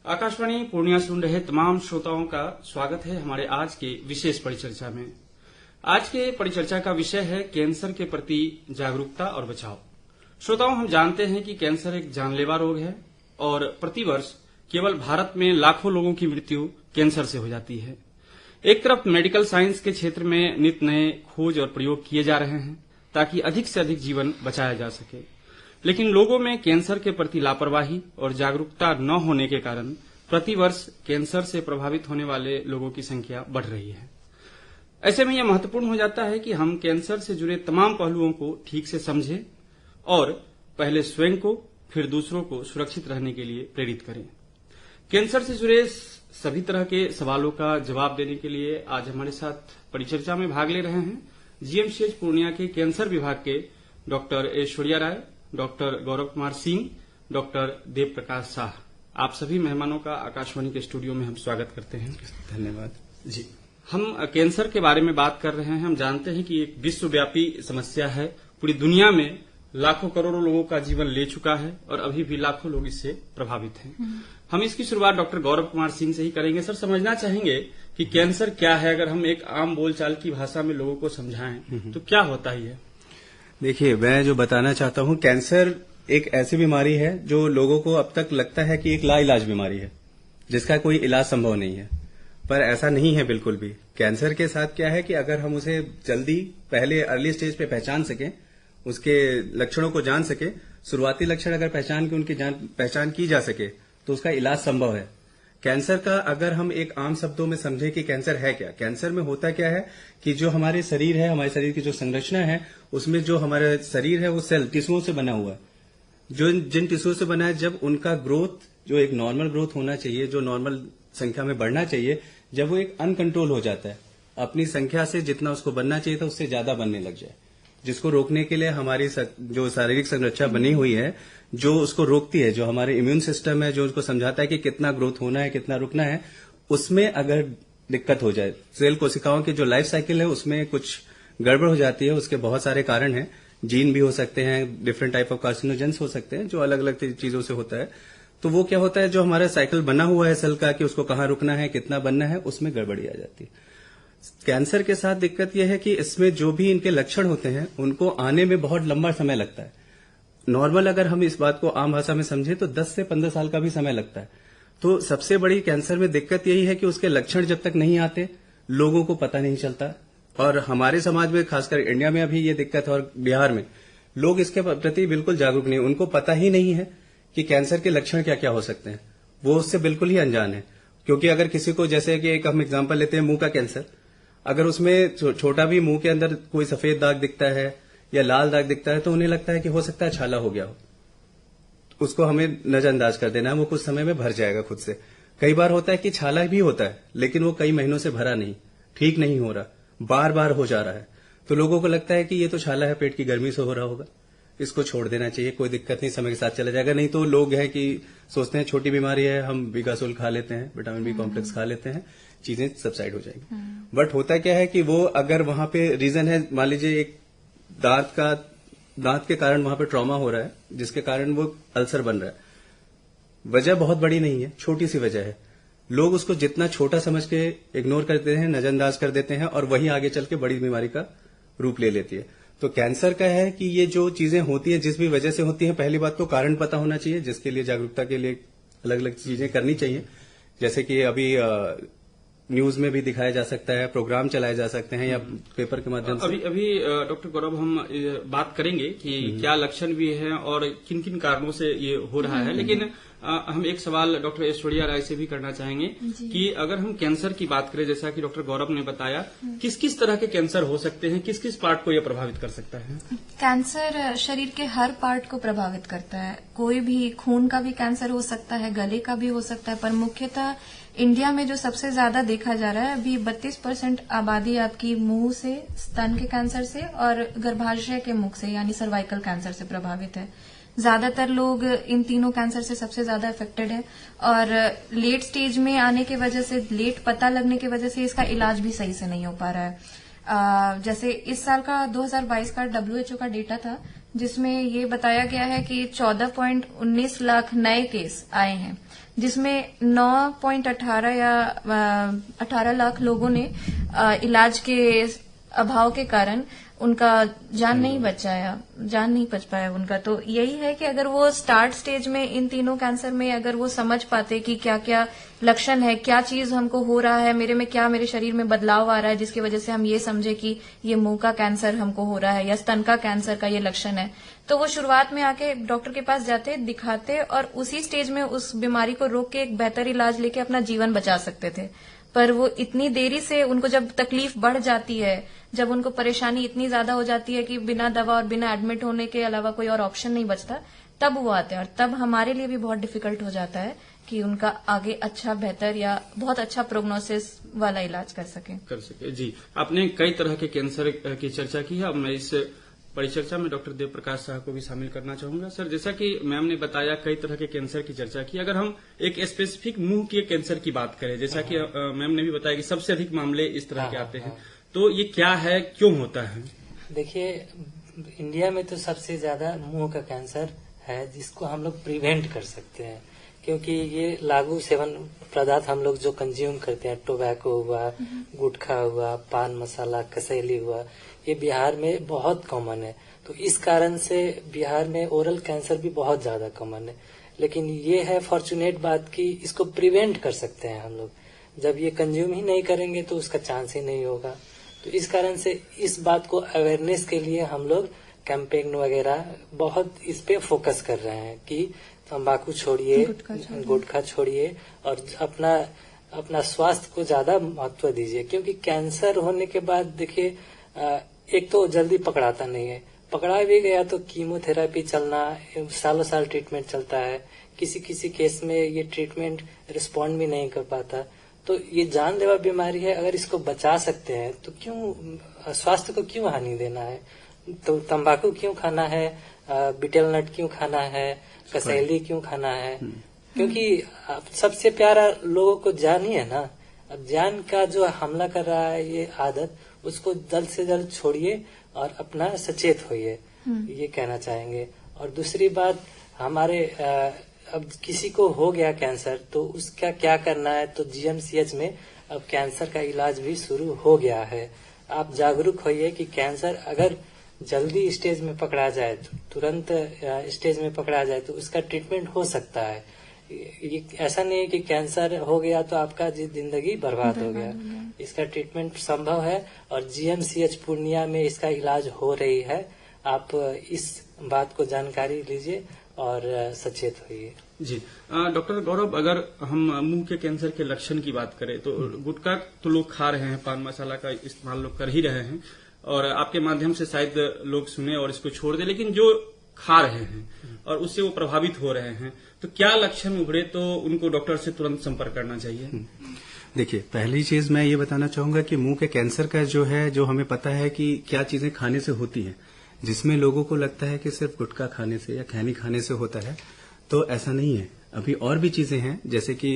आकाशवाणी पूर्णिया सुन रहे तमाम श्रोताओं का स्वागत है हमारे आज के विशेष परिचर्चा में। आज के परिचर्चा का विषय है कैंसर के प्रति जागरूकता और बचाव। श्रोताओं, हम जानते हैं कि कैंसर एक जानलेवा रोग है और प्रतिवर्ष केवल भारत में लाखों लोगों की मृत्यु कैंसर से हो जाती है। एक तरफ मेडिकल साइंस के क्षेत्र में नित नए खोज और प्रयोग किए जा रहे हैं ताकि अधिक से अधिक जीवन बचाया जा सके, लेकिन लोगों में कैंसर के प्रति लापरवाही और जागरूकता न होने के कारण प्रतिवर्ष कैंसर से प्रभावित होने वाले लोगों की संख्या बढ़ रही है। ऐसे में यह महत्वपूर्ण हो जाता है कि हम कैंसर से जुड़े तमाम पहलुओं को ठीक से समझें और पहले स्वयं को फिर दूसरों को सुरक्षित रहने के लिए प्रेरित करें। कैंसर से जुड़े सभी तरह के सवालों का जवाब देने के लिए आज हमारे साथ परिचर्चा में भाग ले रहे हैं जीएमसीएच पूर्णिया के कैंसर विभाग के doctor Aishwarya Rai, doctor Gaurav Kumar Singh, doctor Dev Prakash Shah. आप सभी मेहमानों का आकाशवाणी के स्टूडियो में हम स्वागत करते हैं। धन्यवाद जी। हम कैंसर के बारे में बात कर रहे हैं। हम जानते हैं कि एक विश्वव्यापी समस्या है, पूरी दुनिया में लाखों करोड़ों लोगों का जीवन ले चुका है और अभी भी लाखों लोग इससे प्रभावित हैं। हम इसकी शुरुआत डॉक्टर गौरव कुमार सिंह से ही करेंगे। सर, समझना चाहेंगे कि कैंसर क्या है, अगर हम एक आम बोलचाल की भाषा में लोगों को समझाएं तो क्या होता ही है? देखिए, मैं जो बताना चाहता हूं, कैंसर एक ऐसी बीमारी है जो लोगों को अब तक लगता है कि एक लाइलाज बीमारी है जिसका कोई इलाज संभव नहीं है, पर ऐसा नहीं है बिल्कुल भी। कैंसर के साथ क्या है कि अगर हम उसे जल्दी पहले अर्ली स्टेज पे पहचान सकें, उसके लक्षणों को जान सके, शुरुआती लक्षण अगर पहचान की जा सके तो उसका इलाज संभव है। कैंसर का अगर हम एक आम शब्दों में समझे कि कैंसर है क्या, कैंसर में होता क्या है कि जो हमारे शरीर है, हमारे शरीर की जो संरचना है, उसमें जो हमारा शरीर है वो सेल टिश्यूओं से बना हुआ है। जिन टिश्यू से बना है, जब उनका ग्रोथ जो एक नॉर्मल ग्रोथ होना चाहिए, जो नॉर्मल संख्या में बढ़ना चाहिए, जब वो एक अनकंट्रोल हो जाता है, अपनी संख्या से जितना उसको बनना चाहिए था उससे ज्यादा बनने लग जाए, जिसको रोकने के लिए हमारी जो शारीरिक संरचना बनी हुई है, जो उसको रोकती है, जो हमारे इम्यून सिस्टम है, जो उसको समझाता है कि कितना ग्रोथ होना है, कितना रुकना है, उसमें अगर दिक्कत हो जाए, सेल कोशिकाओं की जो लाइफ साइकिल है उसमें कुछ गड़बड़ हो जाती है। उसके बहुत सारे कारण हैं, जीन भी हो सकते हैं, डिफरेंट टाइप ऑफ कार्सिनोजेंस हो सकते हैं, जो अलग अलग चीजों से होता है। तो वो क्या होता है, जो हमारा साइकिल बना हुआ है सेल का कि उसको कहाँ रुकना है, कितना बनना है, उसमें गड़बड़ी आ जाती है। कैंसर के साथ दिक्कत यह है कि इसमें जो भी इनके लक्षण होते हैं उनको आने में बहुत लंबा समय लगता है। नॉर्मल अगर हम इस बात को आम भाषा में समझे तो 10 से 15 साल का भी समय लगता है। तो सबसे बड़ी कैंसर में दिक्कत यही है कि उसके लक्षण जब तक नहीं आते लोगों को पता नहीं चलता। और हमारे समाज में, खासकर इंडिया में अभी ये दिक्कत है, और बिहार में लोग इसके प्रति बिल्कुल जागरूक नहीं, उनको पता ही नहीं है कि कैंसर के लक्षण क्या क्या हो सकते हैं। वो उससे बिल्कुल ही अनजान है। क्योंकि अगर किसी को, जैसे कि एक हम एग्जाम्पल लेते हैं मुंह का कैंसर, अगर उसमें छोटा भी मुंह के अंदर कोई सफेद दाग दिखता है या लाल दाग दिखता है तो उन्हें लगता है कि हो सकता है छाला हो गया हो, उसको हमें नजरअंदाज कर देना है, वो कुछ समय में भर जाएगा खुद से। कई बार होता है कि छाला भी होता है लेकिन वो कई महीनों से भरा नहीं, ठीक नहीं हो रहा, बार बार हो जा रहा है, तो लोगों को लगता है कि ये तो छाला है, पेट की गर्मी से हो रहा होगा, इसको छोड़ देना चाहिए, कोई दिक्कत नहीं, समय के साथ चला जाएगा। नहीं तो लोग हैं कि सोचते हैं छोटी बीमारी है, हम बिगासोल खा लेते हैं, विटामिन बी कॉम्प्लेक्स खा लेते हैं, चीजें सबसाइड हो जाएंगी। बट होता क्या है कि वो अगर वहां पे रीजन है, मान लीजिए एक दांत के कारण वहां पे ट्रॉमा हो रहा है जिसके कारण वो अल्सर बन रहा है, वजह बहुत बड़ी नहीं है, छोटी सी वजह है, लोग उसको जितना छोटा समझ के इग्नोर करते हैं, नजरअंदाज कर देते हैं, और वही आगे चल के बड़ी बीमारी का रूप ले लेती है। तो कैंसर का है कि ये जो चीजें होती हैं, जिस भी वजह से होती हैं, पहली बात तो कारण पता होना चाहिए, जिसके लिए जागरूकता के लिए अलग अलग चीजें करनी चाहिए। जैसे कि अभी न्यूज में भी दिखाया जा सकता है, प्रोग्राम चलाए जा सकते हैं या पेपर के माध्यम से। अभी डॉक्टर गौरव, हम बात करेंगे कि क्या लक्षण भी हैं और किन किन कारणों से ये हो रहा है, लेकिन हम एक सवाल डॉक्टर ऐश्वर्या राय से भी करना चाहेंगे कि अगर हम कैंसर की बात करें, जैसा कि डॉक्टर गौरव ने बताया, किस किस तरह के कैंसर हो सकते हैं, किस किस पार्ट को यह प्रभावित कर सकता है? कैंसर शरीर के हर पार्ट को प्रभावित करता है। कोई भी खून का भी कैंसर हो सकता है, गले का भी हो सकता है, पर मुख्यतः इंडिया में जो सबसे ज्यादा देखा जा रहा है, अभी 32% आबादी आपकी मुंह से, स्तन के कैंसर से और गर्भाशय के मुख से यानी सर्वाइकल कैंसर से प्रभावित है। ज्यादातर लोग इन तीनों कैंसर से सबसे ज्यादा अफेक्टेड है और लेट स्टेज में आने की वजह से, लेट पता लगने की वजह से इसका इलाज भी सही से नहीं हो पा रहा है। जैसे इस साल का 2022 का WHO का डेटा था जिसमें ये बताया गया है कि 14.19 लाख नए केस आए हैं, जिसमें 9.18 या 18 लाख लोगों ने इलाज के अभाव के कारण उनका जान नहीं बच पाया उनका। तो यही है कि अगर वो स्टार्ट स्टेज में इन तीनों कैंसर में अगर वो समझ पाते कि क्या क्या लक्षण है, क्या चीज हमको हो रहा है, मेरे शरीर में बदलाव आ रहा है जिसकी वजह से हम ये समझे कि ये मुंह का कैंसर हमको हो रहा है या स्तन का कैंसर का ये लक्षण है, तो वो शुरुआत में आके डॉक्टर के पास जाते, दिखाते और उसी स्टेज में उस बीमारी को रोक के एक बेहतर इलाज लेके अपना जीवन बचा सकते थे। पर वो इतनी देरी से उनको जब तकलीफ बढ़ जाती है, जब उनको परेशानी इतनी ज्यादा हो जाती है कि बिना दवा और बिना एडमिट होने के अलावा कोई और ऑप्शन नहीं बचता, तब वो आते हैं। और तब हमारे लिए भी बहुत डिफिकल्ट हो जाता है कि उनका आगे अच्छा, बेहतर या बहुत अच्छा प्रोग्नोसिस वाला इलाज कर सके। जी, आपने कई तरह के कैंसर की चर्चा की है। अब मैं इस परिचर्चा में डॉक्टर देव प्रकाश साहब को भी शामिल करना चाहूंगा। सर, जैसा कि मैम ने बताया, कई तरह के कैंसर की चर्चा की। अगर हम एक स्पेसिफिक मुंह के कैंसर की बात करें, जैसा कि मैम ने भी बताया कि सबसे अधिक मामले इस तरह के आते हैं, तो ये क्या है, क्यों होता है? देखिए, इंडिया में तो सबसे ज्यादा मुंह का कैंसर है, जिसको हम लोग प्रिवेंट कर सकते हैं, क्योंकि ये लागू सेवन पदार्थ हम लोग जो कंज्यूम करते हैं, टोबैको हुआ, गुटखा हुआ, पान मसाला, कसैली हुआ, ये बिहार में बहुत कॉमन है। तो इस कारण से बिहार में ओरल कैंसर भी बहुत ज्यादा कॉमन है। लेकिन ये है फॉर्चुनेट बात कि इसको प्रिवेंट कर सकते हैं हम लोग। जब ये कंज्यूम ही नहीं करेंगे तो उसका चांस ही नहीं होगा। तो इस कारण से इस बात को अवेयरनेस के लिए हम लोग कैंपेन वगैरह बहुत इस पे फोकस कर रहे हैं कि तंबाकू छोड़िए, गुटखा छोड़िए और अपना स्वास्थ्य को ज्यादा महत्व दीजिए। क्योंकि कैंसर होने के बाद देखिए, एक तो जल्दी पकड़ाता नहीं है, पकड़ा भी गया तो कीमोथेरेपी चलना, सालों साल ट्रीटमेंट चलता है। किसी किसी केस में ये ट्रीटमेंट रिस्पॉन्ड भी नहीं कर पाता। तो ये जानलेवा बीमारी है, अगर इसको बचा सकते हैं तो क्यों स्वास्थ्य को क्यों हानि देना है? तो तंबाकू क्यों खाना है, बीटल नट क्यों खाना है, कसैली क्यों खाना है? क्योंकि सबसे प्यारा लोगों को जान ही है ना। अब जान का जो हमला कर रहा है ये आदत, उसको जल्द से जल्द छोड़िए और अपना सचेत होइए, ये कहना चाहेंगे। और दूसरी बात, हमारे अब किसी को हो गया कैंसर तो उसका क्या करना है, तो जीएमसीएच में अब कैंसर का इलाज भी शुरू हो गया है। आप जागरूक होइए कि कैंसर अगर जल्दी स्टेज में पकड़ा जाए, तुरंत स्टेज में पकड़ा जाए तो उसका ट्रीटमेंट हो सकता है। ये ऐसा नहीं है कि कैंसर हो गया तो आपका जिंदगी बर्बाद हो गया। इसका ट्रीटमेंट संभव है और जीएमसीएच पूर्णिया में इसका इलाज हो रही है। आप इस बात को जानकारी लीजिए और सचेत होइए। जी, डॉक्टर गौरव, अगर हम मुंह के कैंसर के लक्षण की बात करें तो गुटखा तो लोग खा रहे हैं, पान मसाला का इस्तेमाल लोग कर ही रहे हैं और आपके माध्यम से शायद लोग सुने और इसको छोड़ दे, लेकिन जो खा रहे हैं और उससे वो प्रभावित हो रहे हैं, तो क्या लक्षण उभरे तो उनको डॉक्टर से तुरंत संपर्क करना चाहिए? देखिए, पहली चीज मैं ये बताना चाहूंगा कि मुंह के कैंसर का जो है, जो हमें पता है कि क्या चीजें खाने से होती हैं, जिसमें लोगों को लगता है कि सिर्फ गुटखा खाने से या खैनी खाने से होता है, तो ऐसा नहीं है। अभी और भी चीजें हैं, जैसे कि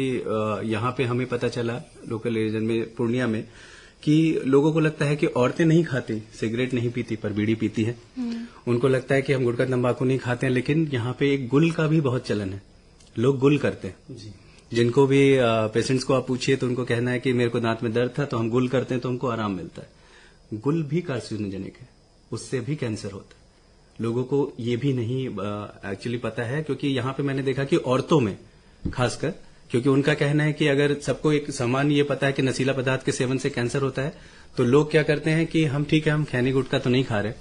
यहाँ पे हमें पता चला लोकल रीजन में, पूर्णिया में, कि लोगों को लगता है कि औरतें नहीं खाती, सिगरेट नहीं पीती पर बीड़ी पीती है। उनको लगता है कि हम गुटखा तंबाकू नहीं खाते हैं, लेकिन यहाँ पे एक गुल का भी बहुत चलन है, लोग गुल करते हैं। जी। जिनको भी पेशेंट्स को आप पूछिए तो उनको कहना है कि मेरे को दांत में दर्द था तो हम गुल करते हैं तो हमको आराम मिलता है। गुल भी कार्सिनोजेनिक है, उससे भी कैंसर होता है। लोगों को ये भी नहीं एक्चुअली पता है, क्योंकि यहाँ पे मैंने देखा कि औरतों में खासकर, क्योंकि उनका कहना है कि अगर सबको एक समान ये पता है कि नशीला पदार्थ के सेवन से कैंसर होता है, तो लोग क्या करते हैं कि हम ठीक है, हम खैनी गुटखा तो नहीं खा रहे,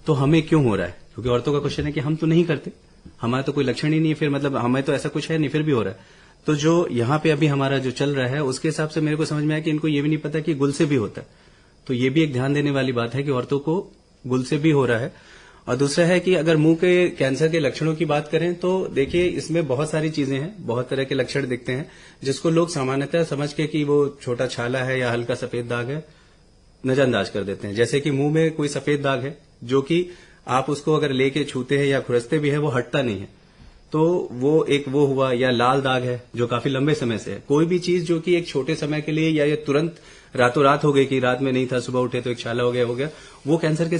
तो हमें क्यों हो रहा है? क्योंकि औरतों का क्वेश्चन है कि हम तो नहीं करते, हमारा तो कोई लक्षण ही नहीं है, फिर मतलब हमें तो ऐसा कुछ है नहीं, फिर भी हो रहा है। तो जो यहाँ पे अभी हमारा जो चल रहा है, उसके हिसाब से मेरे को समझ में आया कि इनको ये भी नहीं पता कि गुल से भी होता है। तो ये भी एक ध्यान देने वाली बात है कि औरतों को गुल से भी हो रहा है। और दूसरा है कि अगर मुंह के कैंसर के लक्षणों की बात करें तो देखिए, इसमें बहुत सारी चीजें हैं, बहुत तरह के लक्षण दिखते हैं, जिसको लोग सामान्यतः समझ के कि वो छोटा छाला है या हल्का सफेद दाग है, नजरअंदाज कर देते हैं। जैसे कि मुंह में कोई सफेद दाग है, जो कि आप उसको अगर लेके छूते हैं या खुरसते भी है, वो हटता नहीं है, तो वो हुआ। या लाल दाग है जो काफी लंबे समय से है। कोई भी चीज जो कि एक छोटे समय के लिए या ये तुरंत रातों रात हो गई कि रात में नहीं था, सुबह उठे तो एक छाला हो गया, वो कैंसर के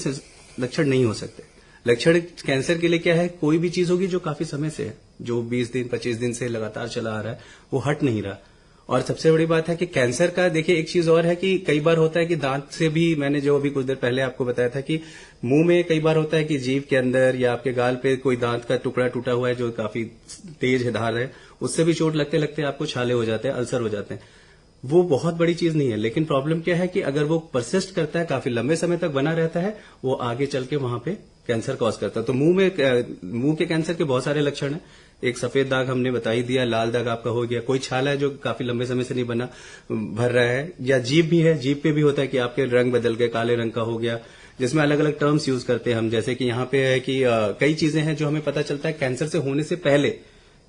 लक्षण नहीं हो सकते। लक्षण कैंसर के लिए क्या है, कोई भी चीज होगी जो काफी समय से है, जो 20 दिन 25 दिन से लगातार चला आ रहा है, वो हट नहीं रहा। और सबसे बड़ी बात है कि कैंसर का देखिए एक चीज और है कि कई बार होता है कि दांत से भी, मैंने जो अभी कुछ देर पहले आपको बताया था कि मुंह में कई बार होता है कि जीभ के अंदर या आपके गाल पे कोई दांत का टुकड़ा टूटा हुआ है जो काफी तेज है, धार है, उससे भी चोट लगते लगते आपको छाले हो जाते हैं, अल्सर हो जाते हैं। वो बहुत बड़ी चीज नहीं है, लेकिन प्रॉब्लम क्या है कि अगर वो परसिस्ट करता है, काफी लंबे समय तक बना रहता है, वो आगे चल के वहां पे कैंसर कॉज करता है। तो मुंह के कैंसर के बहुत सारे लक्षण हैं। एक सफेद दाग हमने बता ही दिया, लाल दाग आपका हो गया, कोई छाला है जो काफी लंबे समय से नहीं बना भर रहा है, या जीभ भी है, जीभ पे भी होता है कि आपके रंग बदल गए, काले रंग का हो गया, जिसमें अलग अलग टर्म्स यूज करते हैं हम। जैसे कि यहाँ पे है कि कई चीजें हैं जो हमें पता चलता है कैंसर से होने से पहले,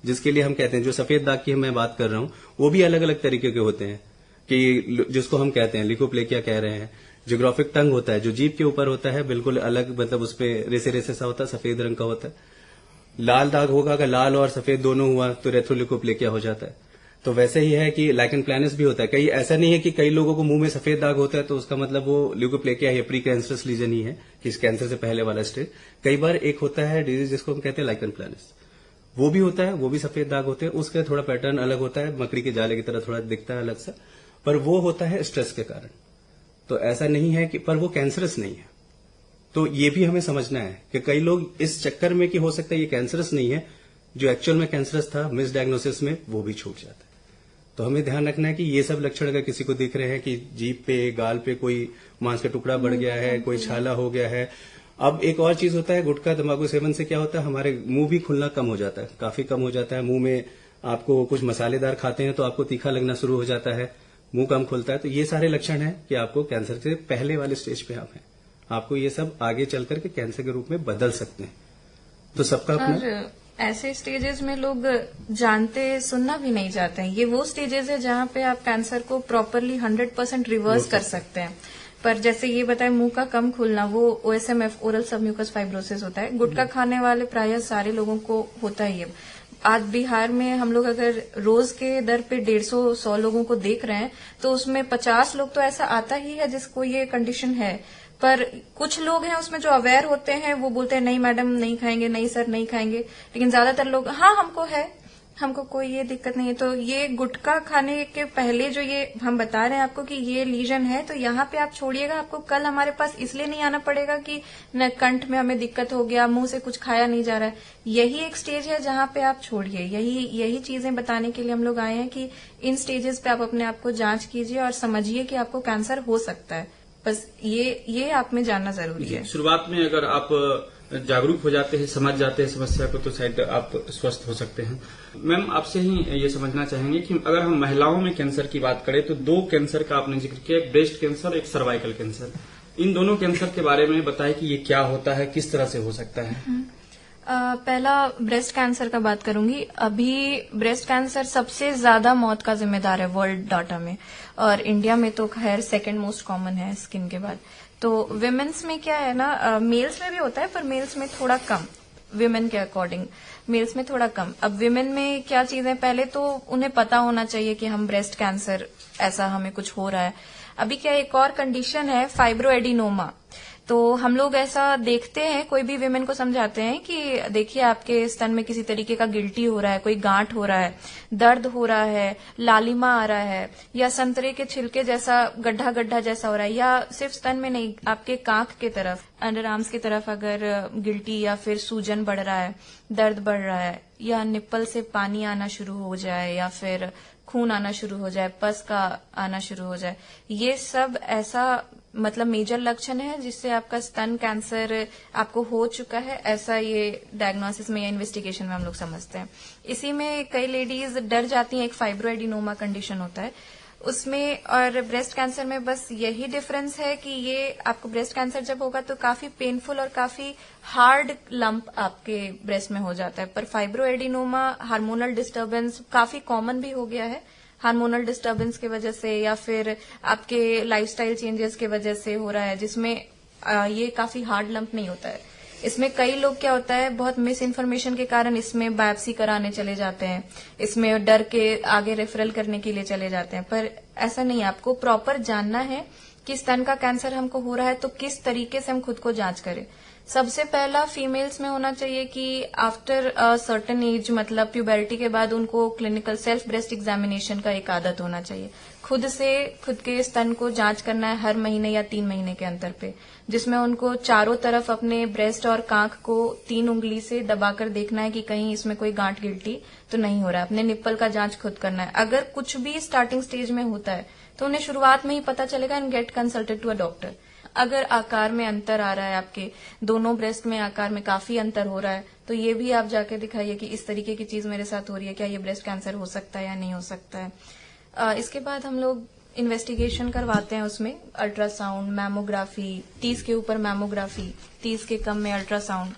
जिसके लिए हम कहते हैं, जो सफेद दाग की मैं बात कर रहा हूं, वो भी अलग अलग तरीके के होते हैं, कि जिसको हम कहते हैं लिकोप्लेकिया कह रहे हैं। जियोग्राफिक टंग होता है जो जीभ के ऊपर होता है, बिल्कुल अलग, मतलब उस पे रेसे रेसे सा होता है, सफेद रंग का होता है। लाल दाग होगा, अगर लाल और सफेद दोनों हुआ तो रेथ्रोलिकोप्लेकिया हो जाता है। तो वैसे ही है कि लाइकन प्लैनस भी होता है। कई ऐसा नहीं है कि कई लोगों को मुंह में सफेद दाग होता है तो उसका मतलब वो ल्यूकोप्लेकिया या प्री कैंसरस लीजन ही है, कि इस कैंसर से पहले वाला स्टेज। कई बार एक होता है डिजीज जिसको हम कहते हैं लाइकन प्लैनस, वो भी होता है, वो भी सफेद दाग होते हैं, उसका थोड़ा पैटर्न अलग होता है, मकड़ी के जाले की तरह थोड़ा दिखता है अलग सा, पर वो होता है स्ट्रेस के कारण। तो ऐसा नहीं है कि, पर वो कैंसरस नहीं है। तो ये भी हमें समझना है कि कई लोग इस चक्कर में कि हो सकता है ये कैंसरस नहीं है, जो एक्चुअल में कैंसरस था, मिस डायग्नोसिस में वो भी छूट जाता है। तो हमें ध्यान रखना है कि ये सब लक्षण अगर किसी को दिख रहे हैं कि जीभ पे, गाल पे कोई मांस का टुकड़ा बढ़ गया है, कोई छाला हो गया है। अब एक और चीज होता है, गुटखा तंबाकू सेवन से क्या होता है, हमारे मुंह भी खुलना कम हो जाता है, काफी कम हो जाता है। मुंह में आपको कुछ मसालेदार खाते हैं तो आपको तीखा लगना शुरू हो जाता है, मुंह कम खुलता है। तो ये सारे लक्षण हैं कि आपको कैंसर से पहले वाले स्टेज पे आप हैं। आपको ये सब आगे चल करके कैंसर के रूप में बदल सकते हैं। तो सबका अपना, और ऐसे स्टेजेस में लोग जानते सुनना भी नहीं चाहते हैं। ये वो स्टेजेस है जहाँ पे आप कैंसर को प्रॉपरली 100% रिवर्स कर सकते हैं। पर जैसे ये बताए मुंह का कम खुलना, वो OSMF, ओरल सबम्यूकस फाइब्रोसिस होता है। गुटखा खाने वाले प्राय सारे लोगों को होता ही है। आज बिहार में हम लोग अगर रोज के दर पे 150-100 लोगों को देख रहे हैं तो उसमें 50 लोग तो ऐसा आता ही है जिसको ये कंडीशन है। पर कुछ लोग हैं उसमें जो अवेयर होते हैं, वो बोलते हैं नहीं मैडम नहीं खाएंगे, नहीं सर नहीं खाएंगे। लेकिन ज्यादातर लोग हाँ हमको है, हमको कोई ये दिक्कत नहीं है। तो ये गुटखा खाने के पहले जो ये हम बता रहे हैं आपको कि ये लीजन है, तो यहाँ पे आप छोड़िएगा। आपको कल हमारे पास इसलिए नहीं आना पड़ेगा कि न कंठ में हमें दिक्कत हो गया, मुंह से कुछ खाया नहीं जा रहा है। यही एक स्टेज है जहाँ पे आप छोड़िए। यही चीजें बताने के लिए हम लोग आए हैं कि इन स्टेजेस पे आप अपने आप को जांच कीजिए और समझिए कि आपको कैंसर हो सकता है। बस ये आप में जानना जरूरी है। शुरुआत में अगर आप जागरूक हो जाते हैं, समझ जाते हैं समस्या को, तो शायद आप स्वस्थ हो सकते हैं। मैम, आपसे ही ये समझना चाहेंगे कि अगर हम महिलाओं में कैंसर की बात करें तो 2 कैंसर का आपने जिक्र किया, एक ब्रेस्ट कैंसर, एक सर्वाइकल कैंसर। इन दोनों कैंसर के बारे में बताएं कि ये क्या होता है, किस तरह से हो सकता है। पहला ब्रेस्ट कैंसर का बात करूंगी। अभी ब्रेस्ट कैंसर सबसे ज्यादा मौत का जिम्मेदार है वर्ल्ड डाटा में, और इंडिया में तो खैर सेकंड मोस्ट कॉमन है स्किन के बाद। तो विमेन्स में क्या है ना, मेल्स में भी होता है पर मेल्स में थोड़ा कम, विमेन के अकॉर्डिंग मेल्स में थोड़ा कम। अब विमेन में क्या चीजें, पहले तो उन्हें पता होना चाहिए कि हम ब्रेस्ट कैंसर, ऐसा हमें कुछ हो रहा है। अभी क्या एक और कंडीशन है फाइब्रोएडिनोमा। तो हम लोग ऐसा देखते हैं, कोई भी विमेन को समझाते हैं कि देखिए आपके स्तन में किसी तरीके का गिल्टी हो रहा है, कोई गांठ हो रहा है, दर्द हो रहा है, लालिमा आ रहा है, या संतरे के छिलके जैसा गड्ढा गड्ढा जैसा हो रहा है, या सिर्फ स्तन में नहीं, आपके कांख के तरफ, अंडर आर्म्स की तरफ अगर गिल्टी या फिर सूजन बढ़ रहा है, दर्द बढ़ रहा है, या निप्पल से पानी आना शुरू हो जाए, या फिर खून आना शुरू हो जाए, पस का आना शुरू हो जाए, ये सब ऐसा मतलब मेजर लक्षण है जिससे आपका स्तन कैंसर आपको हो चुका है, ऐसा ये डायग्नोसिस में या इन्वेस्टिगेशन में हम लोग समझते हैं। इसी में कई लेडीज डर जाती हैं, एक फाइब्रोएडिनोमा कंडीशन होता है उसमें, और ब्रेस्ट कैंसर में बस यही डिफरेंस है कि ये आपको ब्रेस्ट कैंसर जब होगा तो काफी पेनफुल और काफी हार्ड लंप आपके ब्रेस्ट में हो जाता है। पर फाइब्रोएडिनोमा हार्मोनल डिस्टर्बेंस काफी कॉमन भी हो गया है, हार्मोनल डिस्टर्बेंस की वजह से या फिर आपके लाइफस्टाइल चेंजेस की वजह से हो रहा है, जिसमें ये काफी हार्ड लंप नहीं होता है। इसमें कई लोग क्या होता है, बहुत मिस इन्फॉर्मेशन के कारण इसमें बायोप्सी कराने चले जाते हैं, इसमें डर के आगे रेफरल करने के लिए चले जाते हैं। पर ऐसा नहीं, आपको प्रॉपर जानना है कि स्तन का कैंसर हमको हो रहा है तो किस तरीके से हम खुद को जांच करें। सबसे पहला फीमेल्स में होना चाहिए कि आफ्टर अ सर्टेन एज, मतलब प्यूबरिटी के बाद उनको क्लिनिकल सेल्फ ब्रेस्ट एग्जामिनेशन का एक आदत होना चाहिए। खुद से खुद के स्तन को जांच करना है हर महीने या 3 महीने के अंतर पे, जिसमें उनको चारों तरफ अपने ब्रेस्ट और कांख को 3 उंगली से दबाकर देखना है कि कहीं इसमें कोई गांठ गिल्टी तो नहीं हो रहा है। अपने निप्पल का जांच खुद करना है। अगर कुछ भी स्टार्टिंग स्टेज में होता है तो उन्हें शुरुआत में ही पता चलेगा and get consulted to a doctor. अगर आकार में अंतर आ रहा है, आपके दोनों ब्रेस्ट में आकार में काफी अंतर हो रहा है, तो ये भी आप जाके दिखाइए कि इस तरीके की चीज मेरे साथ हो रही है, क्या ये ब्रेस्ट कैंसर हो सकता है या नहीं हो सकता है। इसके बाद हम लोग इन्वेस्टिगेशन करवाते हैं, उसमें अल्ट्रासाउंड, मैमोग्राफी, 30 के ऊपर मैमोग्राफी, 30 के कम में अल्ट्रासाउंड।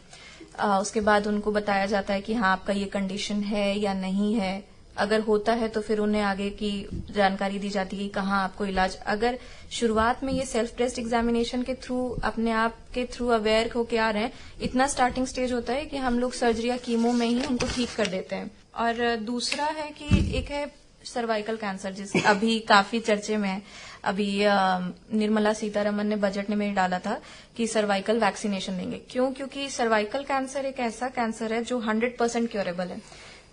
उसके बाद उनको बताया जाता है कि हाँ आपका ये कंडीशन है या नहीं है। अगर होता है तो फिर उन्हें आगे की जानकारी दी जाती है कि कहाँ आपको इलाज। अगर शुरुआत में ये सेल्फ ब्रेस्ट एग्जामिनेशन के थ्रू, अपने आप के थ्रू अवेयर होके आ रहे हैं, इतना स्टार्टिंग स्टेज होता है कि हम लोग सर्जरी या कीमो में ही उनको ठीक कर देते हैं। और दूसरा है कि एक है सर्वाइकल कैंसर, जिस अभी काफी चर्चे में है। अभी निर्मला सीतारमन ने बजट में डाला था कि सर्वाइकल वैक्सीनेशन देंगे। क्यों? क्योंकि सर्वाइकल कैंसर एक ऐसा कैंसर है जो 100% क्योरेबल है।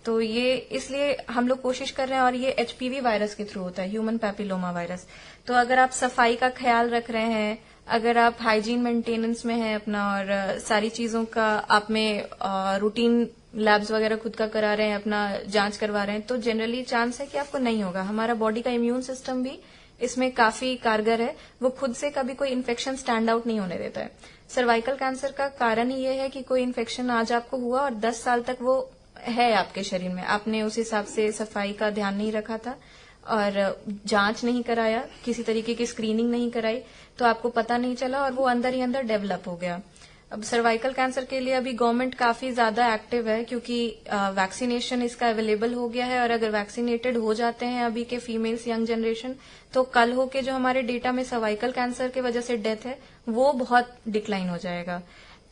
तो ये इसलिए हम लोग कोशिश कर रहे हैं, और ये HPV वायरस के थ्रू होता है, ह्यूमन पैपिलोमा वायरस। तो अगर आप सफाई का ख्याल रख रहे हैं, अगर आप हाइजीन मेंटेनेंस में हैं अपना, और सारी चीजों का आप में रूटीन लैब्स वगैरह खुद का करा रहे हैं, अपना जांच करवा रहे हैं, तो जनरली चांस है कि आपको नहीं होगा। हमारा बॉडी का इम्यून सिस्टम भी इसमें काफी कारगर है, वो खुद से कभी कोई इन्फेक्शन स्टैंड आउट नहीं होने देता है। सर्वाइकल कैंसर का कारण ही ये है कि कोई इन्फेक्शन आज आपको हुआ और 10 साल तक वो है आपके शरीर में, आपने उस हिसाब से सफाई का ध्यान नहीं रखा था और जांच नहीं कराया, किसी तरीके की स्क्रीनिंग नहीं कराई, तो आपको पता नहीं चला और वो अंदर ही अंदर डेवलप हो गया। अब सर्वाइकल कैंसर के लिए अभी गवर्नमेंट काफी ज्यादा एक्टिव है, क्योंकि वैक्सीनेशन इसका अवेलेबल हो गया है। और अगर वैक्सीनेटेड हो जाते हैं अभी के फीमेल्स, यंग जनरेशन, तो कल हो के जो हमारे डेटा में सर्वाइकल कैंसर की वजह से डेथ है वो बहुत डिक्लाइन हो जाएगा।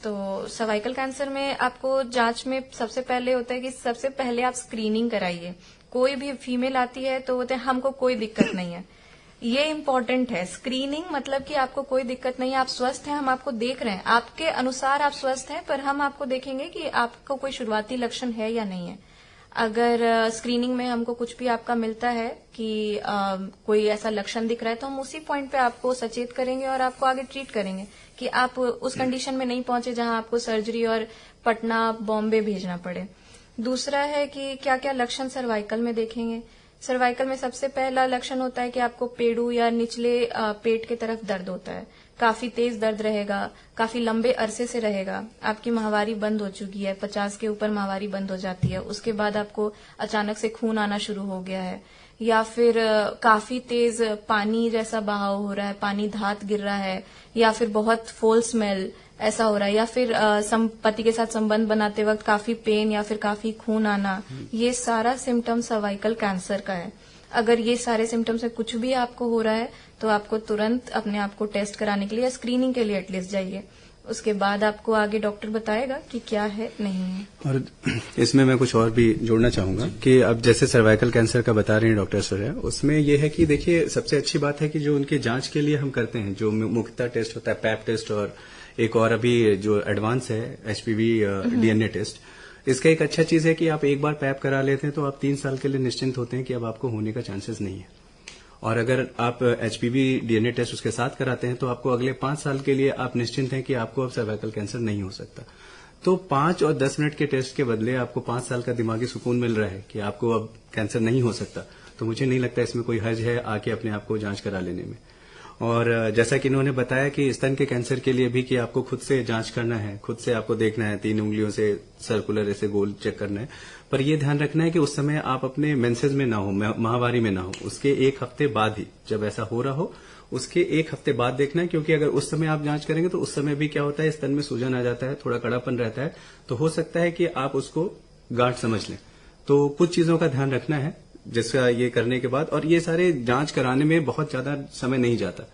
तो सर्वाइकल कैंसर में आपको जांच में सबसे पहले होता है कि सबसे पहले आप स्क्रीनिंग कराइए। कोई भी फीमेल आती है तो बोलते हैं हमको कोई दिक्कत नहीं है, ये इम्पोर्टेंट है। स्क्रीनिंग मतलब कि आपको कोई दिक्कत नहीं है, आप स्वस्थ हैं, हम आपको देख रहे हैं, आपके अनुसार आप स्वस्थ हैं, पर हम आपको देखेंगे कि आपको कोई शुरुआती लक्षण है या नहीं है। अगर स्क्रीनिंग में हमको कुछ भी आपका मिलता है कि कोई ऐसा लक्षण दिख रहा है, तो हम उसी पॉइंट पे आपको सचेत करेंगे और आपको आगे ट्रीट करेंगे कि आप उस कंडीशन में नहीं पहुंचे जहां आपको सर्जरी और पटना, बॉम्बे भेजना पड़े। दूसरा है कि क्या क्या लक्षण सर्वाइकल में देखेंगे। सर्वाइकल में सबसे पहला लक्षण होता है कि आपको पेड़ू या निचले पेट की तरफ दर्द होता है, काफी तेज दर्द रहेगा, काफी लंबे अरसे से रहेगा, आपकी माहवारी बंद हो चुकी है, 50 के ऊपर माहवारी बंद हो जाती है, उसके बाद आपको अचानक से खून आना शुरू हो गया है, या फिर काफी तेज पानी जैसा बहाव हो रहा है, पानी धात गिर रहा है, या फिर बहुत फोल स्मेल ऐसा हो रहा है, या फिर पति के साथ संबंध बनाते वक्त काफी पेन या फिर काफी खून आना, ये सारा सिम्टम सर्वाइकल कैंसर का है। अगर ये सारे सिम्टम्स में कुछ भी आपको हो रहा है तो आपको तुरंत अपने आप को टेस्ट कराने के लिए या स्क्रीनिंग के लिए एटलीस्ट जाइए। उसके बाद आपको आगे डॉक्टर बताएगा कि क्या है नहीं है। और इसमें मैं कुछ और भी जोड़ना चाहूंगा कि अब जैसे सर्वाइकल कैंसर का बता रहे हैं डॉक्टर सूर्या, उसमें यह है कि देखिए सबसे अच्छी बात है कि जो उनके जांच के लिए हम करते हैं, जो मुख्यतः टेस्ट होता है पैप टेस्ट, और एक और अभी जो एडवांस है HPV DNA टेस्ट, इसका एक अच्छा चीज है कि आप एक बार पैप करा लेते हैं तो आप 3 साल के लिए निश्चिंत होते हैं कि अब आपको होने का चांसेस नहीं है। और अगर आप HPV DNA टेस्ट उसके साथ कराते हैं तो आपको अगले 5 साल के लिए आप निश्चिंत हैं कि आपको अब सर्वाइकल कैंसर नहीं हो सकता। तो 5 और 10 मिनट के टेस्ट के बदले आपको 5 साल का दिमागी सुकून मिल रहा है कि आपको अब कैंसर नहीं हो सकता, तो मुझे नहीं लगता इसमें कोई हर्ज है आके अपने आप को जांच करा लेने में। और जैसा कि इन्होंने बताया कि स्तन के कैंसर के लिए भी कि आपको खुद से जांच करना है, खुद से आपको देखना है, 3 उंगलियों से सर्कुलर ऐसे गोल चेक करना है, पर यह ध्यान रखना है कि उस समय आप अपने मेंसेस में ना हो, माहवारी में ना हो, उसके 1 हफ्ते बाद ही, जब ऐसा हो रहा हो उसके 1 हफ्ते बाद देखना है। क्योंकि अगर उस समय आप जांच करेंगे तो उस समय भी क्या होता है, स्तन में सूजन आ जाता है, थोड़ा कड़ापन रहता है, तो हो सकता है कि आप उसको गांठ समझ लें। तो कुछ चीजों का ध्यान रखना है जिसका ये करने के बाद, और ये सारे जांच कराने में बहुत ज्यादा समय नहीं जाता,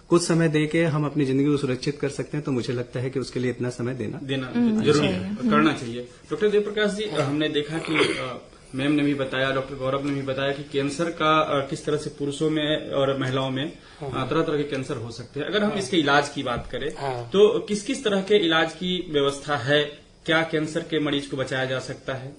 कुछ समय देके हम अपनी जिंदगी को सुरक्षित कर सकते हैं, तो मुझे लगता है कि उसके लिए इतना समय देना जरूरी है, करना चाहिए। डॉक्टर जयप्रकाश जी, हमने देखा कि मैम ने भी बताया, डॉक्टर गौरव ने भी बताया कि कैंसर का किस तरह से पुरुषों में और महिलाओं में तरह तरह के कैंसर हो सकते हैं। अगर हम इसके इलाज की बात करें तो किस किस तरह के इलाज की व्यवस्था है? क्या कैंसर के मरीज को बचाया जा सकता है?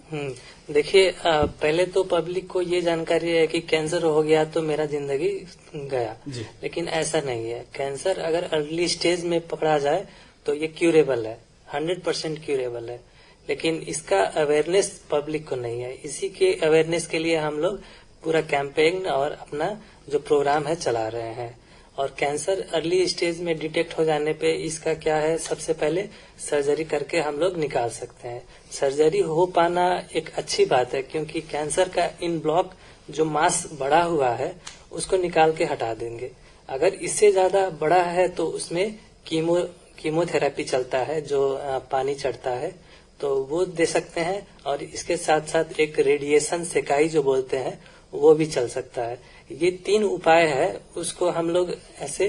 देखिए, पहले तो पब्लिक को ये जानकारी है कि कैंसर हो गया तो मेरा जिंदगी गया, लेकिन ऐसा नहीं है। कैंसर अगर अर्ली स्टेज में पकड़ा जाए तो ये क्यूरेबल है, 100% क्यूरेबल है, लेकिन इसका अवेयरनेस पब्लिक को नहीं है। इसी के अवेयरनेस के लिए हम लोग पूरा कैंपेन और अपना जो प्रोग्राम है चला रहे हैं। और कैंसर अर्ली स्टेज में डिटेक्ट हो जाने पे इसका क्या है, सबसे पहले सर्जरी करके हम लोग निकाल सकते हैं। सर्जरी हो पाना एक अच्छी बात है, क्योंकि कैंसर का इन ब्लॉक जो मास बढ़ा हुआ है उसको निकाल के हटा देंगे। अगर इससे ज्यादा बड़ा है तो उसमें कीमोथेरेपी चलता है, जो पानी चढ़ता है, तो वो दे सकते हैं। और इसके साथ साथ एक रेडिएशन सेकाई जो बोलते हैं वो भी चल सकता है। ये 3 उपाय है, उसको हम लोग ऐसे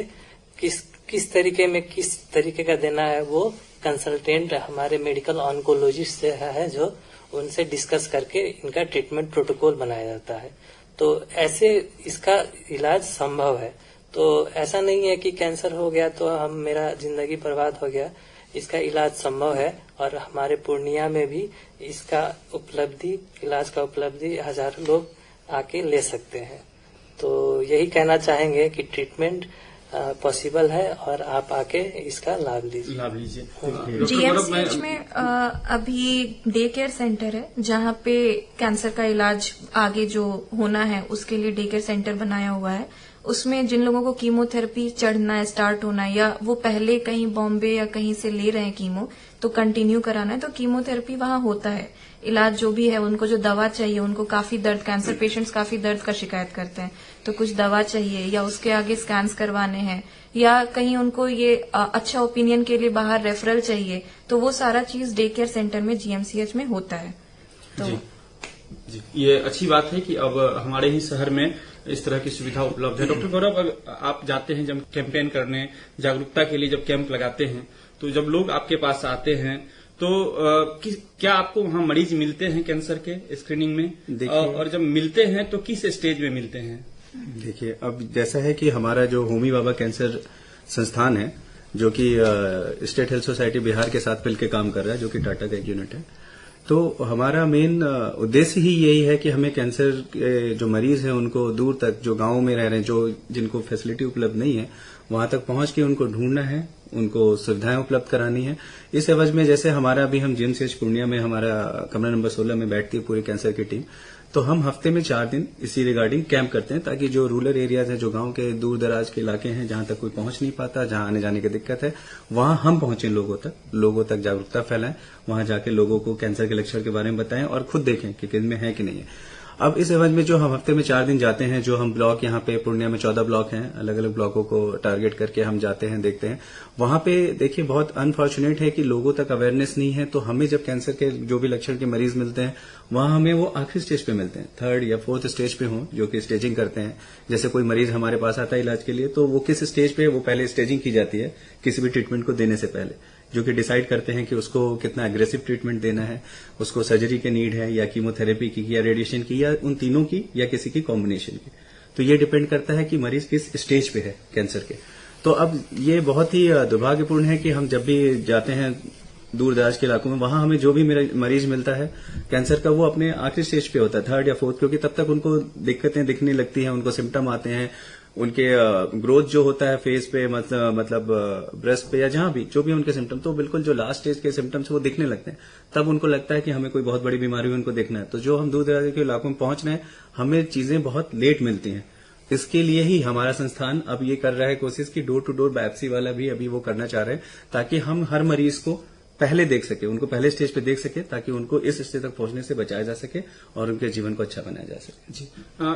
किस तरीके का देना है वो कंसल्टेंट हमारे मेडिकल ऑन्कोलॉजिस्ट से है, जो उनसे डिस्कस करके इनका ट्रीटमेंट प्रोटोकॉल बनाया जाता है। तो ऐसे इसका इलाज संभव है। तो ऐसा नहीं है कि कैंसर हो गया तो मेरा जिंदगी बर्बाद हो गया। इसका इलाज संभव है और हमारे पूर्णिया में भी इसका इलाज का उपलब्धि हजारों लोग आके ले सकते हैं। तो यही कहना चाहेंगे कि ट्रीटमेंट पॉसिबल है और आप आके इसका लाभ लीजिए। जीएमसीएच में अभी डे केयर सेंटर है, जहाँ पे कैंसर का इलाज आगे जो होना है उसके लिए डे केयर सेंटर बनाया हुआ है। उसमें जिन लोगों को कीमोथेरेपी चढ़ना है, स्टार्ट होना है, या वो पहले कहीं बॉम्बे या कहीं से ले रहे हैं कीमो, तो कंटिन्यू कराना है, तो कीमोथेरेपी वहां होता है। इलाज जो भी है, उनको जो दवा चाहिए, उनको काफी दर्द, कैंसर पेशेंट्स काफी दर्द का शिकायत करते हैं, तो कुछ दवा चाहिए या उसके आगे स्कैन्स करवाने हैं, या कहीं उनको ये अच्छा ओपिनियन के लिए बाहर रेफरल चाहिए, तो वो सारा चीज डे केयर सेंटर में जीएमसीएच में होता है। तो जी, ये अच्छी बात है कि अब हमारे ही शहर में इस तरह की सुविधा उपलब्ध है। डॉक्टर गौरव, आप जाते हैं जब कैंपेन करने, जागरूकता के लिए जब कैंप लगाते हैं, तो जब लोग आपके पास आते हैं तो क्या आपको वहाँ मरीज मिलते हैं कैंसर के स्क्रीनिंग में? और जब मिलते हैं तो किस स्टेज में मिलते हैं? देखिए, अब जैसा है कि हमारा जो होमी भाभा कैंसर संस्थान है, जो कि स्टेट हेल्थ सोसाइटी बिहार के साथ मिलकर काम कर रहा है, जो कि टाटा का एक यूनिट है, तो हमारा मेन उद्देश्य ही यही है कि हमें कैंसर के जो मरीज हैं उनको दूर तक, जो गांव में रह रहे हैं, जिनको फैसिलिटी उपलब्ध नहीं है, वहां तक पहुंच के उनको ढूंढना है, उनको सुविधाएं उपलब्ध करानी है। इस एवज में जैसे हम जीएमसीएच पूर्णिया में हमारा कमरा नंबर 16 में बैठती है पूरी कैंसर की टीम, तो हम हफ्ते में 4 दिन इसी रिगार्डिंग कैंप करते हैं, ताकि जो रूरल एरियाज है, जो गांव के दूर दराज के इलाके हैं, जहां तक कोई पहुंच नहीं पाता, जहां आने जाने की दिक्कत है, वहां हम पहुंचे लोगों तक जागरूकता फैलाएं, वहां जाके लोगों को कैंसर के लक्षण के बारे में बताएं और खुद देखें कि किनमें है कि नहीं है। अब इस एवज में जो हम हफ्ते में 4 दिन जाते हैं, जो हम ब्लॉक, यहाँ पे पूर्णिया में 14 ब्लॉक हैं, अलग अलग ब्लॉकों को टारगेट करके हम जाते हैं, देखते हैं। वहां पे देखिए, बहुत अनफॉर्चुनेट है कि लोगों तक अवेयरनेस नहीं है, तो हमें जब कैंसर के जो भी लक्षण के मरीज मिलते हैं, वहां हमें वो आखिरी स्टेज पे मिलते हैं, 3rd या 4th स्टेज पे हों, जो कि स्टेजिंग करते हैं। जैसे कोई मरीज हमारे पास आता है इलाज के लिए, तो वो किस स्टेज पे, वो पहले स्टेजिंग की जाती है किसी भी ट्रीटमेंट को देने से पहले, जो कि डिसाइड करते हैं कि उसको कितना एग्रेसिव ट्रीटमेंट देना है, उसको सर्जरी की नीड है या कीमोथेरेपी की या रेडिएशन की या उन तीनों की या किसी की कॉम्बिनेशन की। तो ये डिपेंड करता है कि मरीज किस स्टेज पे है कैंसर के। तो अब ये बहुत ही दुर्भाग्यपूर्ण है कि हम जब भी जाते हैं दूर दराज के इलाकों में, वहां हमें जो भी मरीज मिलता है कैंसर का, वो अपने आखिरी स्टेज पे होता है, 3rd या 4th, क्योंकि तब तक उनको दिक्कतें दिखने लगती हैं, उनको सिम्टम आते हैं, उनके ग्रोथ जो होता है फेस पे, मतलब ब्रेस्ट पे या जहां भी, जो भी उनके सिम्टम, तो बिल्कुल जो लास्ट स्टेज के सिम्टम्स वो दिखने लगते हैं। तब उनको लगता है कि हमें कोई बहुत बड़ी बीमारी उनको देखना है। तो जो हम दूर दराज के इलाकों में पहुंच रहे हैं, हमें चीजें बहुत लेट मिलती हैं। इसके लिए ही हमारा संस्थान अब ये कर रहा है कोशिश कि डोर टू डोर बायोप्सी वाला भी अभी वो करना चाह रहे हैं, ताकि हम हर मरीज को पहले देख सके, उनको पहले स्टेज पे देख सके, ताकि उनको इस स्टेज तक पहुंचने से बचाया जा सके और उनके जीवन को अच्छा बनाया जा सके। जी,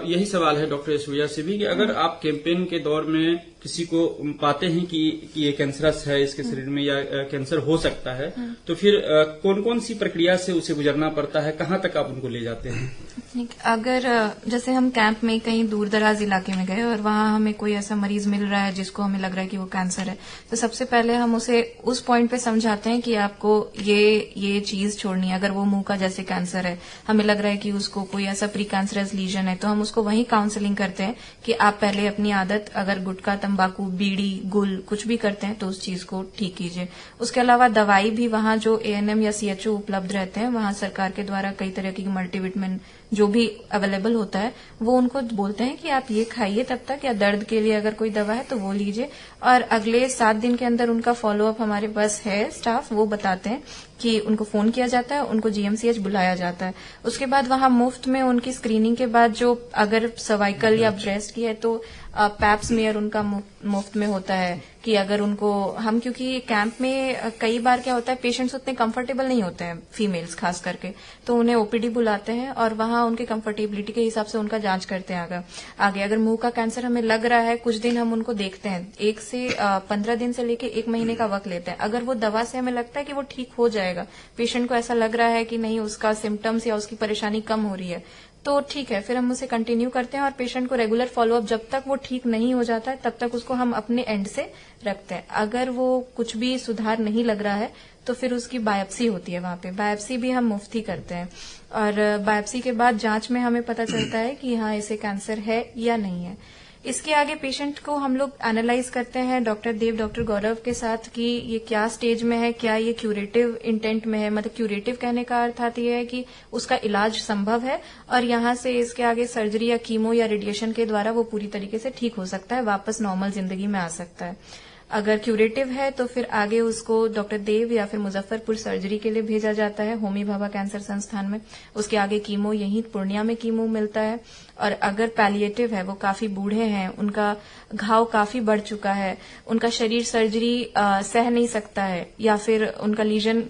यही सवाल है डॉक्टर ऐश्वर्या से भी कि अगर आप कैंपेन के दौर में किसी को पाते हैं कि ये कैंसरस है, इसके शरीर में या कैंसर हो सकता है, तो फिर कौन कौन सी प्रक्रिया से उसे गुजरना पड़ता है, कहाँ तक आप उनको ले जाते हैं? अगर जैसे हम कैंप में कहीं दूर दराज इलाके में गए और वहां हमें कोई ऐसा मरीज मिल रहा है जिसको हमें लग रहा है कि वो कैंसर है, तो सबसे पहले हम उसे उस पॉइंट पे समझाते हैं कि आपको ये चीज छोड़नी है। अगर वो मुंह का जैसे कैंसर है, हमें लग रहा है कि उसको कोई ऐसा प्री कैंसरस लीजन है, तो हम उसको वहीं काउंसलिंग करते हैं कि आप पहले अपनी आदत, अगर गुटखा, तंबाकू, बीड़ी, गुल कुछ भी करते हैं तो उस चीज को ठीक कीजिए। उसके अलावा दवाई भी वहां जो ANM या CHO उपलब्ध रहते हैं, वहां सरकार के द्वारा कई तरह की मल्टीविटामिन जो भी अवेलेबल होता है वो उनको बोलते हैं कि आप ये खाइए तब तक, या दर्द के लिए अगर कोई दवा है तो वो लीजिए। और अगले 7 दिन के अंदर उनका फॉलोअप हमारे पास है स्टाफ, वो बताते हैं कि उनको फोन किया जाता है, उनको GMCH बुलाया जाता है। उसके बाद वहां मुफ्त में उनकी स्क्रीनिंग के बाद जो अगर सर्वाइकल या ब्रेस्ट की है तो पैप स्मीयर उनका मुफ्त में होता है कि अगर उनको हम, क्योंकि कैंप में कई बार क्या होता है पेशेंट्स उतने कंफर्टेबल नहीं होते हैं, फीमेल्स खास करके, तो उन्हें OPD बुलाते हैं और वहां उनके कंफर्टेबिलिटी के हिसाब से उनका जांच करते हैं। आगे अगर मुंह का कैंसर हमें लग रहा है, कुछ दिन हम उनको देखते हैं, 1 से 15 दिन से लेके 1 महीने का वक्त लेते हैं। अगर वो दवा से हमें लगता है कि वो ठीक हो जाएगा, पेशेंट को ऐसा लग रहा है कि नहीं उसका सिम्टम्स या उसकी परेशानी कम हो रही है, तो ठीक है, फिर हम उसे कंटिन्यू करते हैं और पेशेंट को रेगुलर फॉलोअप जब तक वो ठीक नहीं हो जाता है तब तक उसको हम अपने एंड से रखते हैं। अगर वो कुछ भी सुधार नहीं लग रहा है तो फिर उसकी बायोप्सी होती है, वहां पे बायोप्सी भी हम मुफ्त ही करते हैं। और बायोप्सी के बाद जांच में हमें पता चलता है कि हाँ इसे कैंसर है या नहीं है। इसके आगे पेशेंट को हम लोग एनालाइज करते हैं डॉक्टर देव, डॉक्टर गौरव के साथ कि ये क्या स्टेज में है, क्या ये क्यूरेटिव इंटेंट में है। मतलब क्यूरेटिव कहने का अर्थ आता है कि उसका इलाज संभव है और यहाँ से इसके आगे सर्जरी या कीमो या रेडिएशन के द्वारा वो पूरी तरीके से ठीक हो सकता है, वापस नॉर्मल जिंदगी में आ सकता है। अगर क्यूरेटिव है तो फिर आगे उसको डॉक्टर देव या फिर मुजफ्फरपुर सर्जरी के लिए भेजा जाता है, होमी भाभा कैंसर संस्थान में। उसके आगे कीमो यहीं पूर्णिया में कीमो मिलता है। और अगर पैलिएटिव है, वो काफी बूढ़े हैं, उनका घाव काफी बढ़ चुका है, उनका शरीर सर्जरी सह नहीं सकता है, या फिर उनका लीजन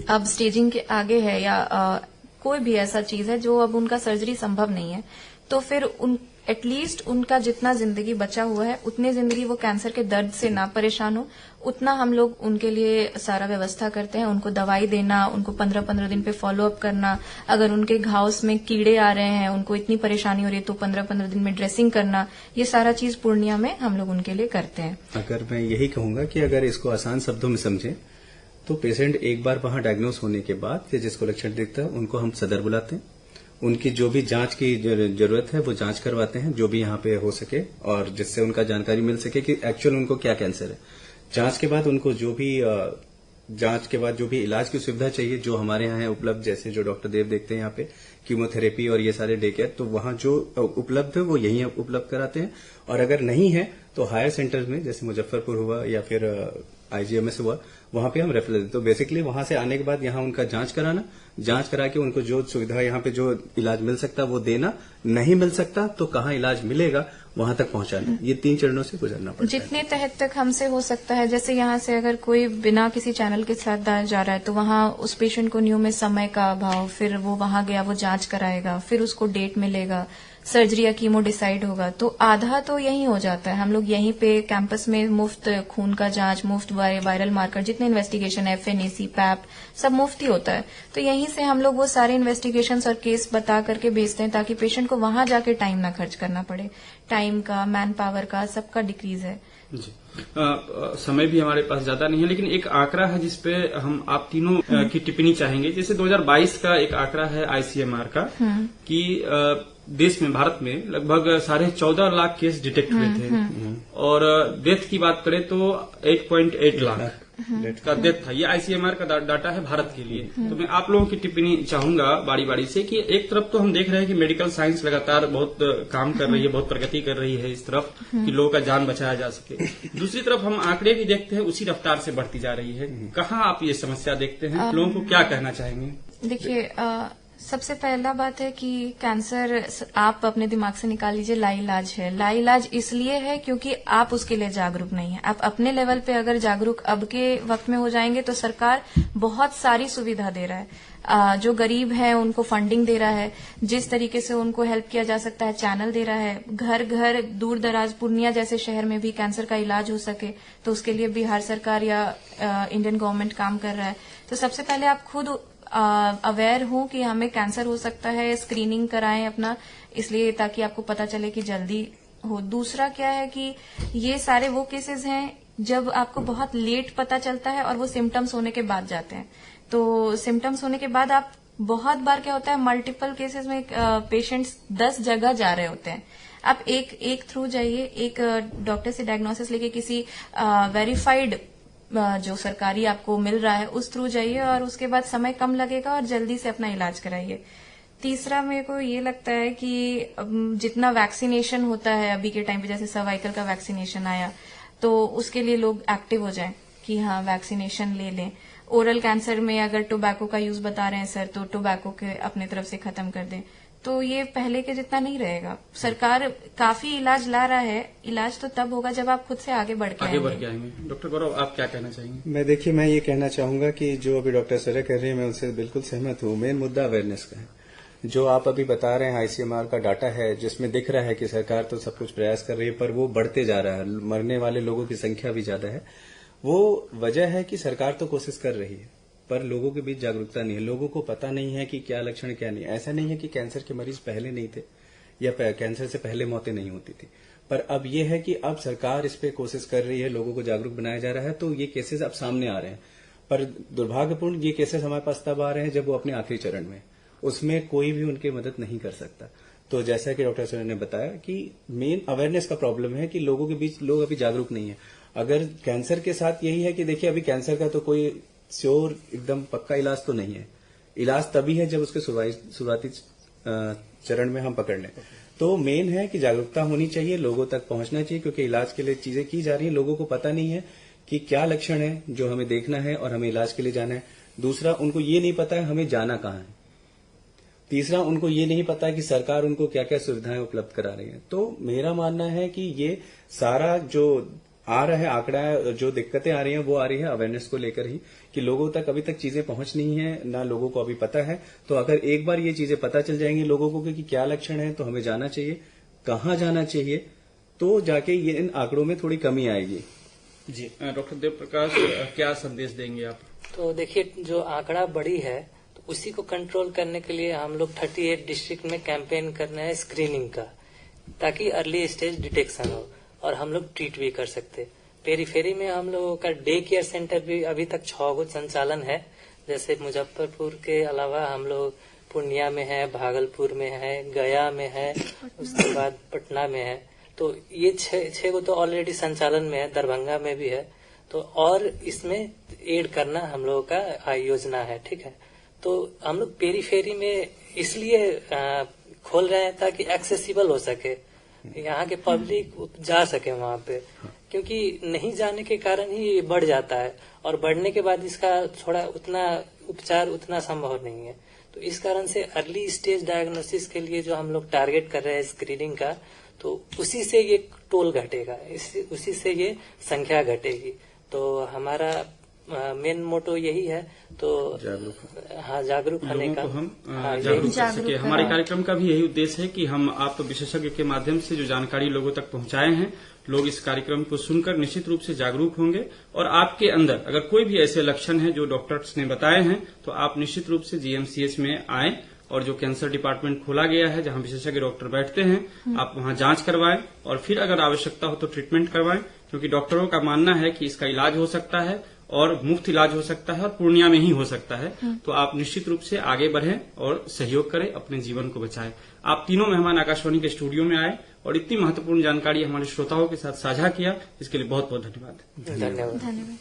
अब स्टेजिंग के आगे है, या कोई भी ऐसा चीज है जो अब उनका सर्जरी संभव नहीं है, तो फिर एटलीस्ट उनका जितना जिंदगी बचा हुआ है उतनी जिंदगी वो कैंसर के दर्द से ना परेशान हो, उतना हम लोग उनके लिए सारा व्यवस्था करते हैं। उनको दवाई देना, उनको 15-15 दिन पे फॉलोअप करना, अगर उनके घाव में कीड़े आ रहे हैं, उनको इतनी परेशानी हो रही है तो 15-15 दिन में ड्रेसिंग करना, ये सारा चीज पूर्णिया में हम लोग उनके लिए करते हैं। अगर मैं यही कहूंगा कि अगर इसको आसान शब्दों में समझें तो पेशेंट एक बार वहां डायग्नोस होने के बाद या जिसको लक्षण दिखता है उनको हम सदर बुलाते हैं, उनकी जो भी जांच की जरूरत है वो जांच करवाते हैं जो भी यहाँ पे हो सके, और जिससे उनका जानकारी मिल सके कि एक्चुअल उनको क्या कैंसर है। जांच के बाद उनको जो भी इलाज की सुविधा चाहिए जो हमारे यहाँ है उपलब्ध, जैसे जो डॉक्टर देव देखते हैं यहाँ पे कीमोथेरेपी और ये सारे डे केयर, तो वहाँ जो उपलब्ध है वो यहीं उपलब्ध कराते हैं। और अगर नहीं है तो हायर सेंटर्स में जैसे मुजफ्फरपुर हुआ या फिर IGMS हुआ, वहां पे हम रेफर देते। तो बेसिकली वहां से आने के बाद यहाँ उनका जांच कराना, जांच करा के उनको जो सुविधा यहाँ पे जो इलाज मिल सकता है वो देना, नहीं मिल सकता तो कहाँ इलाज मिलेगा वहां तक पहुंचाना। ये 3 चरणों से गुजरना पड़ता है। जितने तहत तक हमसे हो सकता है, जैसे यहाँ से अगर कोई बिना किसी चैनल के साथ जा रहा है तो वहाँ उस पेशेंट को न्यू में समय का अभाव, फिर वो वहां गया, वो जांच कराएगा, फिर उसको डेट मिलेगा, सर्जरी या कीमो डिसाइड होगा, तो आधा तो यहीं हो जाता है। हम लोग यहीं पे कैंपस में मुफ्त खून का जांच, मुफ्त वायरल मार्कर, जितने इन्वेस्टिगेशन है, FNAC, पैप, सब मुफ्त ही होता है। तो यहीं से हम लोग वो सारे इन्वेस्टिगेशंस और केस बता करके भेजते हैं ताकि पेशेंट को वहां जाके टाइम ना खर्च करना पड़े। टाइम का, मैन पावर का, सबका डिक्रीज है जी। समय भी हमारे पास ज्यादा नहीं है, लेकिन एक आंकड़ा है जिसपे हम आप तीनों की टिप्पणी चाहेंगे। जैसे 2022 का एक आंकड़ा है ICMR का कि देश में, भारत में लगभग 14.5 लाख केस डिटेक्ट हुए थे और डेथ की बात करें तो 8.8 लाख का डेथ था। ये ICMR का डाटा है भारत के लिए। तो मैं आप लोगों की टिप्पणी चाहूंगा बारी बारी से कि एक तरफ तो हम देख रहे हैं कि मेडिकल साइंस लगातार बहुत काम कर रही है, बहुत प्रगति कर रही है इस तरफ कि लोगों का जान बचाया जा सके। दूसरी तरफ हम आंकड़े भी देखते हैं उसी रफ्तार से बढ़ती जा रही है। कहाँ आप ये समस्या देखते हैं, लोगों को क्या कहना चाहेंगे? देखिए, सबसे पहला बात है कि कैंसर आप अपने दिमाग से निकाल लीजिए, लाइलाज है। लाइलाज इसलिए है क्योंकि आप उसके लिए जागरूक नहीं है। आप अपने लेवल पे अगर जागरूक अब के वक्त में हो जाएंगे तो सरकार बहुत सारी सुविधा दे रहा है। जो गरीब है उनको फंडिंग दे रहा है, जिस तरीके से उनको हेल्प किया जा सकता है चैनल दे रहा है। घर घर, दूर दराज, पूर्णिया जैसे शहर में भी कैंसर का इलाज हो सके तो उसके लिए बिहार सरकार या इंडियन गवर्नमेंट काम कर रहा है। तो सबसे पहले आप खुद अवेयर हों कि हमें कैंसर हो सकता है, स्क्रीनिंग कराएं अपना, इसलिए ताकि आपको पता चले कि जल्दी हो। दूसरा क्या है कि ये सारे वो केसेस हैं जब आपको बहुत लेट पता चलता है और वो सिम्टम्स होने के बाद जाते हैं। तो सिम्टम्स होने के बाद आप बहुत बार क्या होता है, मल्टीपल केसेस में पेशेंट्स 10 जगह जा रहे होते हैं। आप एक थ्रू जाइए, एक डॉक्टर से डायग्नोसिस लेके किसी वेरीफाइड जो सरकारी आपको मिल रहा है उस थ्रू जाइए और उसके बाद समय कम लगेगा और जल्दी से अपना इलाज कराइए। तीसरा मेरे को ये लगता है कि जितना वैक्सीनेशन होता है अभी के टाइम पे, जैसे सर्वाइकल का वैक्सीनेशन आया, तो उसके लिए लोग एक्टिव हो जाएं कि हाँ वैक्सीनेशन ले लें। ओरल कैंसर में अगर टोबैको का यूज बता रहे हैं सर, तो टोबैको के अपने तरफ से खत्म कर दें। तो ये पहले के जितना नहीं रहेगा। सरकार काफी इलाज ला रहा है, इलाज तो तब होगा जब आप खुद से आगे बढ़ के आएंगे। डॉक्टर गौरव, आप क्या कहना चाहेंगे? मैं ये कहना चाहूंगा कि जो अभी डॉक्टर सर कह रही है मैं उनसे बिल्कुल सहमत हूँ। मेन मुद्दा अवेयरनेस का है। जो आप अभी बता रहे हैं आईसीएमआर का डाटा है, जिसमें दिख रहा है कि सरकार तो सब कुछ प्रयास कर रही है, पर वो बढ़ते जा रहा है, मरने वाले लोगों की संख्या भी ज्यादा है। वो वजह है कि सरकार तो कोशिश कर रही है, पर लोगों के बीच जागरूकता नहीं है। लोगों को पता नहीं है कि क्या लक्षण क्या नहीं। ऐसा नहीं है कि कैंसर के मरीज पहले नहीं थे या कैंसर से पहले मौतें नहीं होती थी, पर अब ये है कि अब सरकार इस पे कोशिश कर रही है, लोगों को जागरूक बनाया जा रहा है, तो ये केसेस अब सामने आ रहे हैं। पर दुर्भाग्यपूर्ण ये केसेस हमारे पास तब आ रहे हैं जब वो अपने आखिरी चरण में, उसमें कोई भी उनकी मदद नहीं कर सकता। तो जैसा कि डॉक्टर सर ने बताया कि मेन अवेयरनेस का प्रॉब्लम है कि लोगों के बीच लोग अभी जागरूक नहीं है। अगर कैंसर के साथ यही है कि देखिए अभी कैंसर का तो कोई श्योर एकदम पक्का इलाज तो नहीं है। इलाज तभी है जब उसके शुरुआती चरण में हम पकड़ लें। तो मेन है कि जागरूकता होनी चाहिए, लोगों तक पहुंचना चाहिए, क्योंकि इलाज के लिए चीजें की जा रही हैं, लोगों को पता नहीं है कि क्या लक्षण है जो हमें देखना है और हमें इलाज के लिए जाना है। दूसरा, उनको ये नहीं पता है हमें जाना कहाँ है। तीसरा, उनको ये नहीं पता कि सरकार उनको क्या क्या सुविधाएं उपलब्ध करा रही है। तो मेरा मानना है कि ये सारा जो आ रहा है आंकड़ा, जो दिक्कतें आ रही हैं वो आ रही है अवेयरनेस को लेकर ही, कि लोगों तक अभी तक चीजें पहुंच नहीं है, ना लोगों को अभी पता है। तो अगर एक बार ये चीजें पता चल जाएंगी लोगों को कि क्या लक्षण है, तो हमें जाना चाहिए, कहाँ जाना चाहिए, तो जाके ये इन आंकड़ों में थोड़ी कमी आएगी। जी डॉक्टर देव प्रकाश, क्या संदेश देंगे आप? तो देखिए, जो आंकड़ा बढ़ी है तो उसी को कंट्रोल करने के लिए हम लोग 38 डिस्ट्रिक्ट में कैंपेन करना है स्क्रीनिंग का, ताकि अर्ली स्टेज डिटेक्शन हो और हम लोग ट्रीट भी कर सकते। पेरीफेरी में हम लोगों का डे केयर सेंटर भी अभी तक 6 गो संचालन है। जैसे मुजफ्फरपुर के अलावा हम लोग पूर्णिया में है, भागलपुर में है, गया में है, उसके बाद पटना में है। तो ये 6 गो तो ऑलरेडी संचालन में है, दरभंगा में भी है। तो और इसमें एड करना हम लोगों का योजना है, ठीक है। तो हम लोग पेरीफेरी में इसलिए खोल रहे हैं ताकि एक्सेसिबल हो सके, यहाँ के पब्लिक जा सके वहाँ पे, क्योंकि नहीं जाने के कारण ही बढ़ जाता है और बढ़ने के बाद इसका थोड़ा उतना उपचार उतना संभव नहीं है। तो इस कारण से अर्ली स्टेज डायग्नोसिस के लिए जो हम लोग टारगेट कर रहे हैं स्क्रीनिंग का, तो उसी से ये टोल घटेगा, उसी से ये संख्या घटेगी। तो हमारा मेन मोटो यही है। तो जागरूक होने का, हम जागरूक कर सके। हमारे कार्यक्रम का भी यही उद्देश्य है कि हम आप विशेषज्ञ के माध्यम से जो जानकारी लोगों तक पहुंचाए हैं, लोग इस कार्यक्रम को सुनकर निश्चित रूप से जागरूक होंगे। और आपके अंदर अगर कोई भी ऐसे लक्षण है जो डॉक्टर्स ने बताए हैं, तो आप निश्चित रूप से जीएमसीएच में आएं और जो कैंसर डिपार्टमेंट खोला गया है, जहां विशेषज्ञ डॉक्टर बैठते हैं, आप वहां जांच करवाएं और फिर अगर आवश्यकता हो तो ट्रीटमेंट करवाएं, क्योंकि डॉक्टरों का मानना है कि इसका इलाज हो सकता है और मुफ्त इलाज हो सकता है और पूर्णिया में ही हो सकता है। तो आप निश्चित रूप से आगे बढ़ें और सहयोग करें, अपने जीवन को बचाएं। आप तीनों मेहमान आकाशवाणी के स्टूडियो में आए और इतनी महत्वपूर्ण जानकारी हमारे श्रोताओं के साथ साझा किया, इसके लिए बहुत बहुत धन्यवाद। धन्यवाद।